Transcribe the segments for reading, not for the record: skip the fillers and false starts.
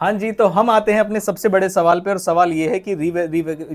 हाँ जी, तो हम आते हैं अपने सबसे बड़े सवाल पे, और सवाल ये है कि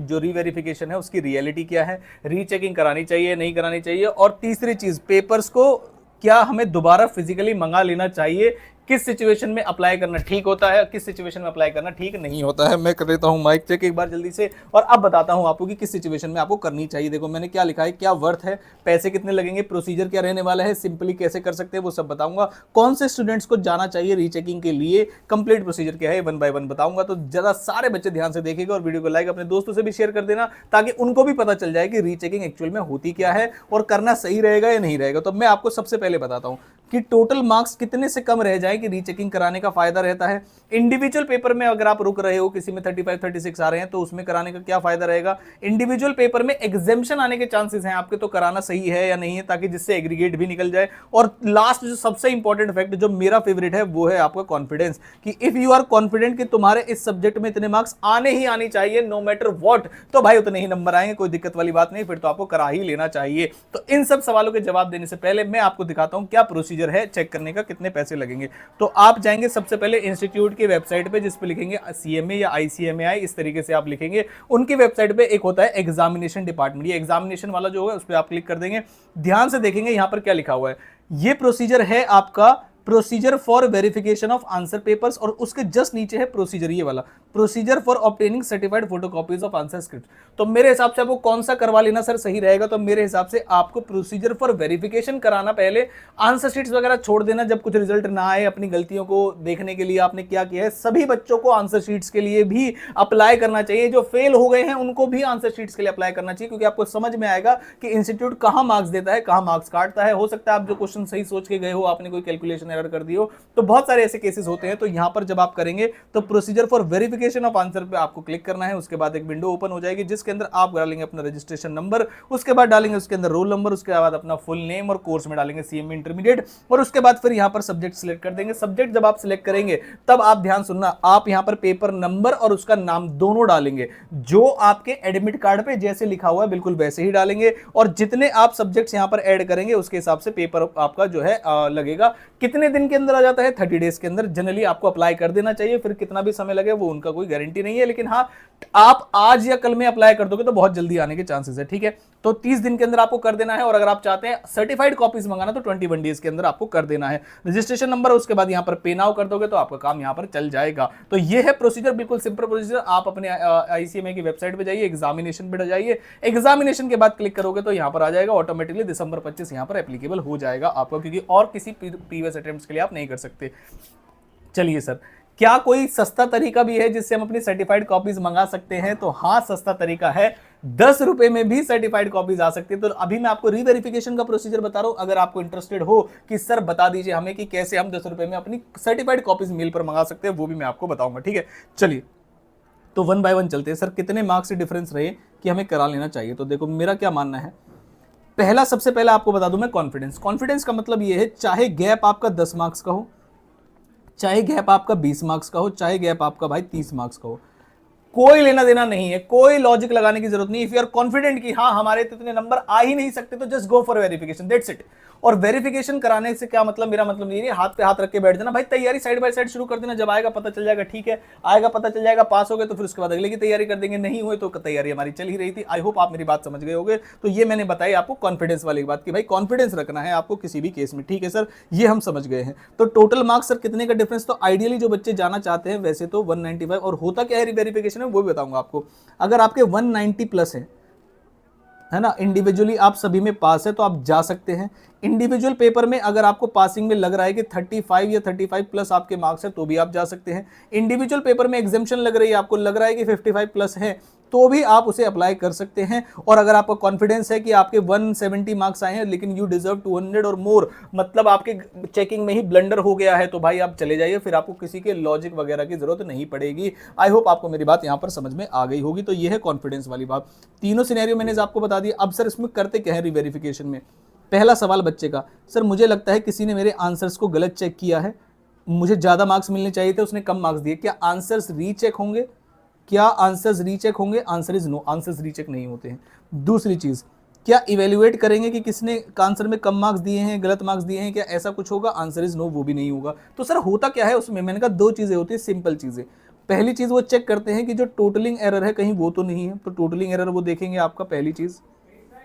जो रीवेरिफिकेशन है उसकी रियलिटी क्या है, रीचेकिंग करानी चाहिए नहीं करानी चाहिए, और तीसरी चीज पेपर्स को क्या हमें दोबारा फिजिकली मंगा लेना चाहिए, किस सिचुएशन में अप्लाई करना ठीक होता है, किस सिचुएशन में अप्लाई करना ठीक नहीं होता है। मैं कर लेता हूं माइक चेक एक बार जल्दी से, और अब बताता हूं आपको कि किस सिचुएशन में आपको करनी चाहिए। देखो मैंने क्या लिखा है, क्या वर्थ है, पैसे कितने लगेंगे, प्रोसीजर क्या रहने वाला है, सिंपली कैसे कर सकते हैं वो सब बताऊंगा, कौन से स्टूडेंट्स को जाना चाहिए रीचेकिंग के लिए, कंप्लीट प्रोसीजर क्या है, वन बाय वन बताऊंगा। तो जरा सारे बच्चे ध्यान से देखेगा और वीडियो को लाइक अपने दोस्तों से भी शेयर कर देना, ताकि उनको भी पता चल जाए कि रीचेकिंग एक्चुअल में होती क्या है और करना सही रहेगा या नहीं रहेगा। तो मैं आपको सबसे पहले बताता हूं कि टोटल मार्क्स कितने से कम रह जाए कि रीचेकिंग कराने का फायदा रहता है। इंडिविजुअल पेपर में अगर आप रुक रहे हो, किसी में 35 36 आ रहे हैं, तो उसमें कराने का क्या फायदा रहेगा। इंडिविजुअल पेपर में एग्जेम्पशन आने के चांसेस हैं आपके, तो कराना सही है या नहीं है, ताकि जिससे एग्रीगेट भी निकल जाए। और लास्ट जो सबसे इंपॉर्टेंट फैक्ट जो मेरा फेवरेट है वो है आपका कॉन्फिडेंस, कि इफ यू आर कॉन्फिडेंट कि तुम्हारे इस सब्जेक्ट में इतने मार्क्स आने ही आने चाहिए नो मैटर व्हाट, तो भाई उतने ही नंबर आएंगे, कोई दिक्कत वाली बात नहीं, फिर तो आपको करा ही लेना चाहिए। तो इन सब सवालों के जवाब देने से पहले मैं आपको दिखाता हूं क्या प्रोसीजर है चेक करने का, कितने पैसे लगेंगे। तो आप जाएंगे सबसे पहले इंस्टीट्यूट की वेबसाइट पे, जिस पे लिखेंगे सीएमए या आईसीएमएआई, इस तरीके से आप लिखेंगे। उनकी वेबसाइट पे एक होता है एग्जामिनेशन डिपार्टमेंट, ये एग्जामिनेशन वाला जो है उस पर आप क्लिक कर देंगे। ध्यान से देखेंगे यहां पर क्या लिखा हुआ है, ये प्रोसीजर है आपका procedure for verification of answer papers, और उसके जस्ट नीचे है प्रोसीजर, ये वाला procedure for obtaining certified photocopies of answer script. तो मेरे हिसाब से आपको कौन सा करवा लेना सर सही रहेगा, तो मेरे हिसाब से आपको प्रोसीजर फॉर वेरिफिकेशन कराना, पहले आंसर शीट्स वगैरह छोड़ देना, जब कुछ रिजल्ट ना आए अपनी गलतियों को देखने के लिए आपने क्या किया है। सभी बच्चों को आंसर शीट्स के लिए भी अप्लाई करना चाहिए, जो फेल हो गए हैं उनको भी आंसर शीट्स के लिए अप्लाई करना चाहिए, क्योंकि आपको समझ में आएगा कि इंस्टीट्यूट कहां मार्क्स देता है, कहां मार्क्स काटता है। हो सकता है आप जो क्वेश्चन सही सोच के गए हो, आपने कोई कैलकुलेशन एरर कर दी हो, तो बहुत सारे ऐसे केसेस होते हैं। तो यहां पर जब आप करेंगे तो procedure for verification of answer पे आपको क्लिक करना है, उसके बाद एक विंडो ओपन हो जाएगी, जिसके अंदर आप डालेंगे अपना रजिस्ट्रेशन नंबर, उसके बाद डालेंगे उसके अंदर रोल नंबर, उसके बाद अपना फुल नेम, और कोर्स में डालेंगे सीएमए इंटरमीडिएट, और उसके बाद फिर यहां पर सब्जेक्ट सिलेक्ट कर देंगे। सब्जेक्ट जब आप सिलेक्ट करेंगे तब आप ध्यान सुनना, आप यहां पर पेपर नंबर और उसका नाम दोनों डालेंगे, जो आपके एडमिट कार्ड पे जैसे लिखा हुआ है बिल्कुल वैसे ही डालेंगे, और जितने आप सब्जेक्ट्स यहां पर ऐड करेंगे उसके हिसाब से पेपर आपका जो है लगेगा। कितने दिन के अंदर आ जाता है, 30 डेज के अंदर जनरली आपको अप्लाई कर देना चाहिए। फिर कितना भी समय लगे वो उनका कोई गारंटी नहीं है, लेकिन हाँ आप आज या कल में अप्लाई कर दोगे तो बहुत जल्दी आने के चांसेस है, ठीक है। तो 30 दिन के अंदर आपको कर देना है, और अगर आप चाहते हैं सर्टिफाइड कॉपीज मंगाना तो 21 डेज के अंदर आपको कर देना है। रजिस्ट्रेशन नंबर, उसके बाद यहां पर पे नाउ कर दोगे तो आपका काम यहां पर चल जाएगा। तो ये है प्रोसीजर, बिल्कुल सिंपल प्रोसीजर। आप अपने आईसीएमए की वेबसाइट पे जाइए, एग्जामिनेशन पे जाइए, एग्जामिनेशन के बाद क्लिक करोगे तो यहां पर आ जाएगा ऑटोमेटिकली दिसंबर 25 यहां पर एप्लीकेबल हो जाएगा आपको, क्योंकि और किसी प्रीवियस अटेम्प्ट्स के लिए आप नहीं कर सकते। चलिए सर, क्या कोई सस्ता तरीका भी है जिससे हम अपनी सर्टिफाइड कॉपीज मंगा सकते हैं, तो हाँ सस्ता तरीका है, 10 रुपए में भी सर्टिफाइड कॉपीज आ सकती है। तो अभी मैं आपको रीवेरिफिकेशन का प्रोसीजर बता रहा हूं, अगर आपको इंटरेस्टेड हो कि सर बता दीजिए हमें कि कैसे हम 10 रुपए में अपनी सर्टिफाइड कॉपीज मेल पर मंगा सकते हैं, वो भी मैं आपको बताऊंगा, ठीक है। चलिए तो वन बाय वन चलते हैं। सर कितने मार्क्स से डिफरेंस रहे कि हमें करा लेना चाहिए, तो देखो मेरा क्या मानना है, पहला सबसे पहले आपको बता दूं मैं कॉन्फिडेंस। कॉन्फिडेंस का मतलब यह है, चाहे गैप आपका 10 मार्क्स का हो, चाहे गैप आपका 20 मार्क्स का हो, चाहे गैप आपका भाई 30 मार्क्स का हो, कोई लेना देना नहीं है, कोई लॉजिक लगाने की जरूरत नहीं। इफ यू आर कॉन्फिडेंट कि हाँ हमारे तो इतने नंबर आ ही नहीं सकते, तो just go for verification, that's it. और वेरिफिकेशन कराने से क्या मतलब, मेरा मतलब ये नहीं हाथ पे हाथ रख के बैठ जाना भाई, तैयारी साइड बाय साइड शुरू कर देना, जब आएगा पता चल जाएगा, ठीक है आएगा पता चल जाएगा, पास हो गए तो फिर उसके बाद अगले की तैयारी कर देंगे, नहीं हुए तो तैयारी हमारी चल ही रही थी। आई होप आप मेरी बात समझ गए होंगे। तो ये मैंने बताई आपको कॉन्फिडेंस वाली बात, कि भाई कॉन्फिडेंस रखना है आपको किसी भी केस में, ठीक है सर, ये हम समझ गए हैं। तो टोटल मार्क्स सर कितने का डिफरेंस, तो आइडियली जो बच्चे जाना चाहते हैं वैसे तो 195, और होता क्या है वेरिफिकेशन में वो भी बताऊंगा आपको। अगर आपके 190 प्लस है ना, इंडिविजुअली आप सभी में पास है तो आप जा सकते हैं। इंडिविजुअल पेपर में अगर आपको पासिंग में लग रहा है कि 35 या 35 प्लस आपके मार्क्स है तो भी आप जा सकते हैं। इंडिविजुअल पेपर में एग्जाम्शन लग रही है, आपको लग रहा है कि 55 प्लस है तो भी आप उसे अप्लाई कर सकते हैं। और अगर आपको कॉन्फिडेंस है कि आपके 170 मार्क्स आए हैं लेकिन यू डिजर्व 200 और मोर, मतलब आपके चेकिंग में ही ब्लंडर हो गया है, तो भाई आप चले जाइए, फिर आपको किसी के लॉजिक वगैरह की जरूरत नहीं पड़ेगी। आई होप आपको मेरी बात यहां पर समझ में आ गई होगी। तो ये है कॉन्फिडेंस वाली बात। तीनों सिनेरियो मैंने आपको बता दिया। अब सर इसमें करते क्या है रिवेरिफिकेशन में, पहला सवाल बच्चे का, सर मुझे लगता है किसी ने मेरे आंसर्स को गलत चेक किया है, मुझे ज्यादा मार्क्स मिलने चाहिए थे, उसने कम मार्क्स दिए, क्या आंसर्स रीचेक होंगे, क्या आंसर्स रीचेक होंगे, answer is no, answers recheck नहीं होते हैं। दूसरी चीज, क्या इवेल्युएट करेंगे कि किसने आंसर में कम मार्क्स दिए हैं, गलत मार्क्स दिए हैं, क्या ऐसा कुछ होगा? आंसर इज नो, वो भी नहीं होगा। तो सर होता क्या है उसमें? मैंने कहा दो चीजें होती है, सिंपल चीजें। पहली चीज वो चेक करते हैं कि जो टोटलिंग एरर है कहीं वो तो नहीं है, तो टोटलिंग एरर वो देखेंगे आपका, पहली चीज।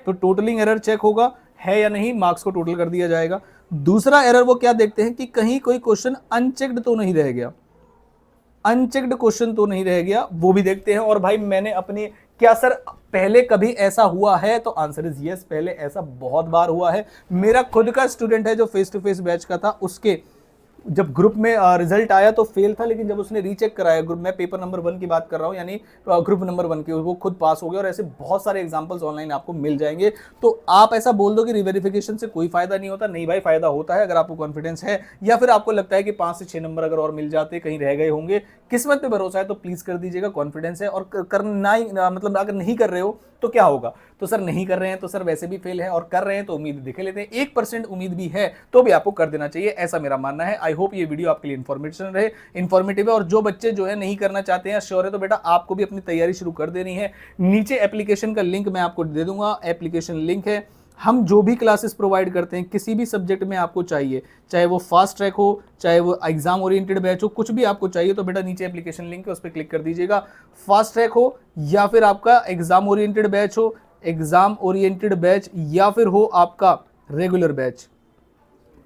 तो टोटलिंग एरर चेक होगा है या नहीं, मार्क्स को टोटल कर दिया जाएगा। दूसरा एरर वो क्या देखते हैं कि कहीं कोई क्वेश्चन अनचेक्ड तो नहीं रह गया, अनचेक्ड क्वेश्चन तो नहीं रह गया, वो भी देखते हैं। और भाई मैंने अपनी, क्या सर पहले कभी ऐसा हुआ है? तो आंसर इज यस, पहले ऐसा बहुत बार हुआ है। मेरा खुद का स्टूडेंट है जो फेस टू फेस बैच का था, उसके जब ग्रुप में रिजल्ट आया तो फेल था, लेकिन जब उसने रीचेक कराया ग्रुप, मैं पेपर नंबर 1 की बात कर रहा हूं, यानी ग्रुप नंबर 1 की, वो खुद पास हो गया। और ऐसे बहुत सारे एग्जांपल्स ऑनलाइन आपको मिल जाएंगे। तो आप ऐसा बोल दो कि रिवेरिफिकेशन से कोई फायदा नहीं होता, नहीं भाई फायदा होता है, अगर आपको कॉन्फिडेंस है या फिर आपको लगता है कि 5 से 6 नंबर अगर और मिल जाते, कहीं रह गए होंगे, किस्मत पे भरोसा है तो प्लीज कर दीजिएगा, कॉन्फिडेंस है। और करना ही मतलब अगर नहीं कर रहे हो तो क्या होगा? तो सर नहीं कर रहे हैं तो सर वैसे भी फेल है, और कर रहे हैं तो उम्मीद दिखे लेते हैं, 1% उम्मीद भी है तो भी आपको कर देना चाहिए, ऐसा मेरा मानना है। आई होप ये वीडियो आपके लिए इन्फॉर्मेशन रहे, इन्फॉर्मेटिव है। और जो बच्चे जो है नहीं करना चाहते हैं, श्योर है, तो बेटा आपको भी अपनी तैयारी शुरू कर देनी है। नीचे एप्लीकेशन का लिंक मैं आपको दे दूंगा, एप्लीकेशन लिंक है। हम जो भी क्लासेस प्रोवाइड करते हैं किसी भी सब्जेक्ट में आपको चाहिए, चाहे वो फास्ट ट्रैक हो, चाहे वो एग्जाम ओरिएंटेड बैच हो, कुछ भी आपको चाहिए तो बेटा नीचे एप्लीकेशन लिंक है, उस पर क्लिक कर दीजिएगा। फास्ट ट्रैक हो या फिर आपका एग्जाम ओरिएंटेड बैच हो, एग्जाम ओरिएंटेड बैच या फिर हो आपका रेगुलर बैच,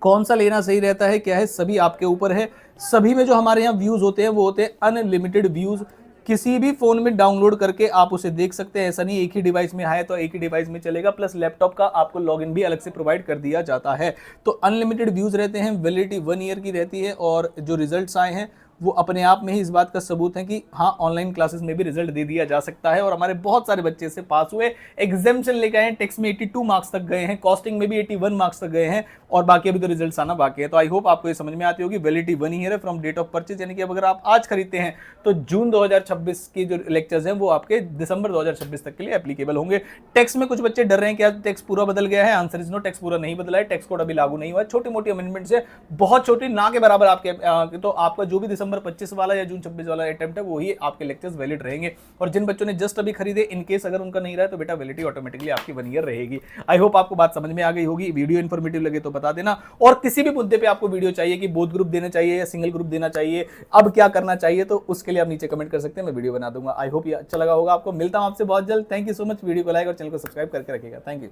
कौन सा लेना सही रहता है, क्या है, सभी आपके ऊपर है। सभी में जो हमारे यहाँ व्यूज होते हैं वो होते हैं अनलिमिटेड व्यूज, किसी भी फोन में डाउनलोड करके आप उसे देख सकते हैं। ऐसा नहीं एक ही डिवाइस में है तो एक ही डिवाइस में चलेगा, प्लस लैपटॉप का आपको लॉगिन भी अलग से प्रोवाइड कर दिया जाता है। तो अनलिमिटेड व्यूज रहते हैं, वैलिडिटी 1 ईयर की रहती है। और जो रिजल्ट्स आए हैं वो अपने आप में ही इस बात का सबूत है कि हाँ, ऑनलाइन क्लासेस में भी रिजल्ट दे दिया जा सकता है। और हमारे बहुत सारे बच्चे से पास हुए, एग्जामिशन लेके आए, टेक्स्ट में 82 मार्क्स तक गए हैं, कॉस्टिंग में भी 81 मार्क्स तक गए हैं, और बाकी अभी तो रिजल्ट्स आना बाकी है। तो आई होप आपको ये समझ में आती होगी। वैलिडिटी 1 ईयर है फ्रॉम डेट ऑफ परचेज, यानी कि अगर आप आज खरीदते हैं तो जून 2026 के जो लेक्चर्स हैं वो आपके दिसंबर 2026 तक के लिए एप्लीकेबल होंगे। टेक्स्ट में कुछ बच्चे डर रहे हैं कि टेक्स्ट पूरा बदल गया है, आंसर इज नो, टेक्स्ट पूरा नहीं बदला है, टेक्स्ट कोड अभी लागू नहीं हुआ है, छोटी मोटी अमेंडमेंट्स है, बहुत छोटी, ना के बराबर आपके। तो आपका जो भी दिसंबर 25 वाला या जून 26 वाला अटेम्प्ट है वही आपके लेक्चर्स वैलिड रहेंगे। और जिन बच्चों ने जस्ट अभी खरीदे, इनकेस अगर उनका नहीं रहा तो बेटा वैलिडिटी ऑटोमेटिकली आपकी 1 ईयर रहेगी। आई होप आपको बात समझ में आ गई होगी। वीडियो इन्फॉर्मेटिव लगे तो बता देना, और किसी भी मुद्दे पे आपको वीडियो चाहिए कि बोथ ग्रुप देना चाहिए या सिंगल ग्रुप देना चाहिए, अब क्या करना चाहिए, तो उसके लिए आप नीचे कमेंट कर सकते हैं, मैं वीडियो बना दूंगा। आई होप ये अच्छा लगा होगा आपको। मिलता हूं आपसे बहुत जल्द। Thank you so much. Video को लाइक और चैनल को सब्सक्राइब करके रखिएगा। Thank you.